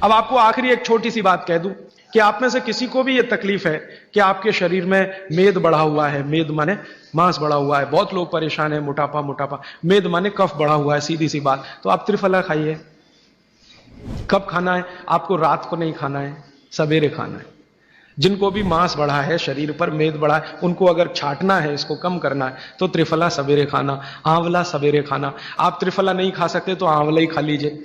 अब आपको आखिरी एक छोटी सी बात कह दूं कि आप में से किसी को भी यह तकलीफ है कि आपके शरीर में मेद बढ़ा हुआ है, मेद माने मांस बढ़ा हुआ है, बहुत लोग परेशान है, मोटापा मोटापा, मेद माने कफ बढ़ा हुआ है, सीधी सी बात, तो आप त्रिफला खाइए। कब खाना है? आपको रात को नहीं खाना है, सवेरे खाना है। जिनको भी मांस बढ़ा है, शरीर पर मेद बढ़ा है, उनको अगर छाटना है, इसको कम करना है, तो त्रिफला सवेरे खाना, आंवला सवेरे खाना। आप त्रिफला नहीं खा सकते तो आंवला ही खा लीजिए,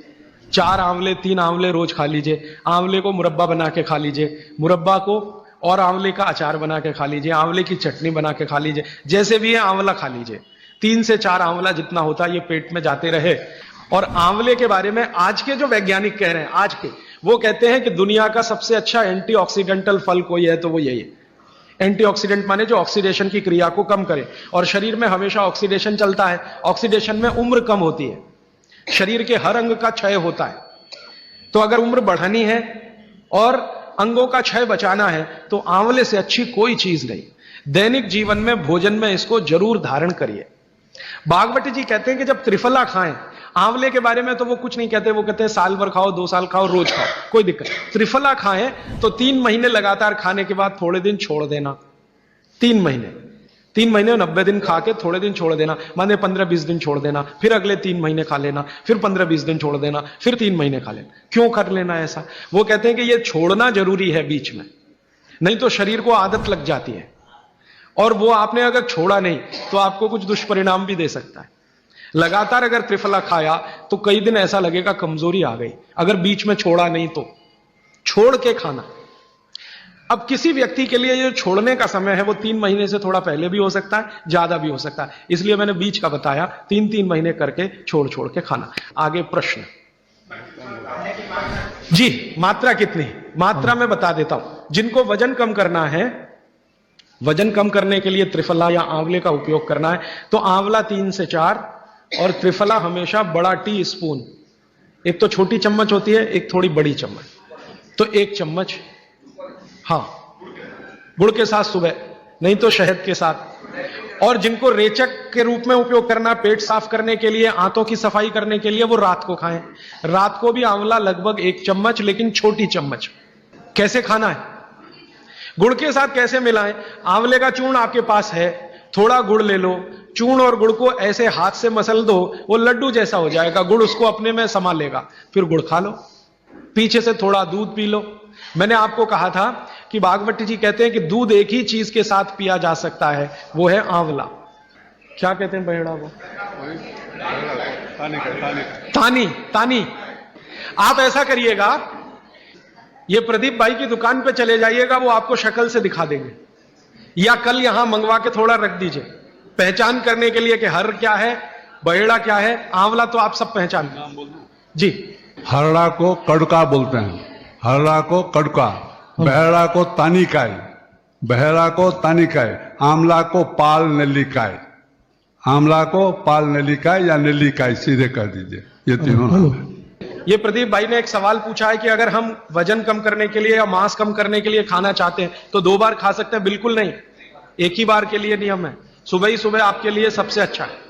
4 आंवले 3 आंवले रोज खा लीजिए। आंवले को मुरब्बा बना के खा लीजिए, मुरब्बा को और आंवले का अचार बना के खा लीजिए, आंवले की चटनी बना के खा लीजिए, जैसे भी है आंवला खा लीजिए। 3 से 4 आंवला जितना होता है ये पेट में जाते रहे। और आंवले के बारे में आज के जो वैज्ञानिक कह रहे हैं, आज के, वो कहते हैं कि दुनिया का सबसे अच्छा एंटीऑक्सीडेंटल फल कोई है तो वो यही है। एंटीऑक्सीडेंट माने जो ऑक्सीडेशन की क्रिया को कम करे, और शरीर में हमेशा ऑक्सीडेशन चलता है। ऑक्सीडेशन में उम्र कम होती है, शरीर के हर अंग का क्षय होता है। तो अगर उम्र बढ़ानी है और अंगों का क्षय बचाना है तो आंवले से अच्छी कोई चीज नहीं। दैनिक जीवन में भोजन में इसको जरूर धारण करिए। बागवती जी कहते हैं कि जब त्रिफला खाएं, आंवले के बारे में तो वो कुछ नहीं कहते, वो कहते हैं साल भर खाओ, 2 साल खाओ, रोज खाओ, कोई दिक्कत। त्रिफला खाएं तो 3 महीने लगातार खाने के बाद थोड़े दिन छोड़ देना। 3 महीने 90 दिन खा के थोड़े दिन छोड़ देना, माने 15-20 दिन छोड़ देना, फिर अगले 3 महीने खा लेना, फिर 15-20 दिन छोड़ देना, फिर 3 महीने खा लेना। क्यों कर लेना ऐसा? वो कहते हैं कि ये छोड़ना जरूरी है बीच में, नहीं तो शरीर को आदत लग जाती है, और वो आपने अगर छोड़ा नहीं तो आपको कुछ दुष्परिणाम भी दे सकता है। लगातार अगर त्रिफला खाया तो कई दिन ऐसा लगेगा कमजोरी आ गई, अगर बीच में छोड़ा नहीं तो छोड़ के खाना। अब किसी व्यक्ति के लिए जो छोड़ने का समय है वो 3 महीने से थोड़ा पहले भी हो सकता है, ज्यादा भी हो सकता है, इसलिए मैंने बीच का बताया, 3-3 महीने करके छोड़ छोड़ के खाना। आगे प्रश्न जी, मात्रा कितनी? मात्रा में बता देता हूं। जिनको वजन कम करना है, वजन कम करने के लिए त्रिफला या आंवले का उपयोग करना है तो आंवला 3 से 4 और त्रिफला हमेशा बड़ा टी स्पून, एक तो छोटी चम्मच होती है, एक थोड़ी बड़ी चम्मच, तो 1 चम्मच, हाँ, गुड़ के साथ सुबह, नहीं तो शहद के साथ। और जिनको रेचक के रूप में उपयोग करना, पेट साफ करने के लिए, आंतों की सफाई करने के लिए, वो रात को खाएं। रात को भी आंवला लगभग 1 चम्मच, लेकिन छोटी चम्मच। कैसे खाना है? गुड़ के साथ कैसे मिलाएं? आंवले का चूर्ण आपके पास है, थोड़ा गुड़ ले लो, चूर्ण और गुड़ को ऐसे हाथ से मसल दो, वो लड्डू जैसा हो जाएगा, गुड़ उसको अपने में समा लेगा, फिर गुड़ खा लो, पीछे से थोड़ा दूध पी लो। मैंने आपको कहा था कि बागवती जी कहते हैं कि दूध एक ही चीज के साथ पिया जा सकता है, वो है आंवला। क्या कहते हैं बहेड़ा को? तानी। आप ऐसा करिएगा, ये प्रदीप भाई की दुकान पे चले जाइएगा, वो आपको शक्ल से दिखा देंगे, या कल यहां मंगवा के थोड़ा रख दीजिए, पहचान करने के लिए कि हर क्या है, बहेड़ा क्या है, आंवला तो आप सब पहचान जी। हरड़ा को कड़का बोलते हैं, हरड़ा को कड़का, बहेड़ा को तानिकाय, बहेड़ा को तानिकाय, आंवला को पाल नेल्लिकाय, आंवला को पाल नेल्लिकाय या नेल्लिकाय, सीधे कर दीजिए, ये तीनों नाम है। ये प्रदीप भाई ने एक सवाल पूछा है कि अगर हम वजन कम करने के लिए या मांस कम करने के लिए खाना चाहते हैं तो 2 बार खा सकते हैं? बिल्कुल नहीं, एक ही बार के लिए नियम है, सुबह ही सुबह आपके लिए सबसे अच्छा है।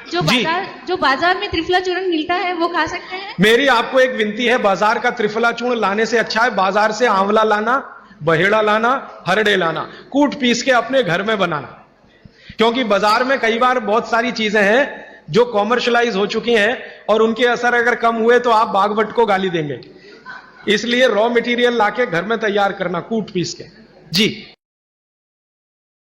जो बाजार में त्रिफला चूर्ण मिलता है वो खा सकते हैं? मेरी आपको एक विनती है, बाजार का त्रिफला चूर्ण लाने से अच्छा है बाजार से आंवला लाना, बहेड़ा लाना, हरड़े लाना, कूट पीस के अपने घर में बनाना। क्योंकि बाजार में कई बार बहुत सारी चीजें हैं जो कॉमर्शलाइज हो चुकी हैं और उनके असर अगर कम हुए तो आप बागवट को गाली देंगे, इसलिए रॉ मटेरियल लाके घर में तैयार करना, कूट पीस के। जी।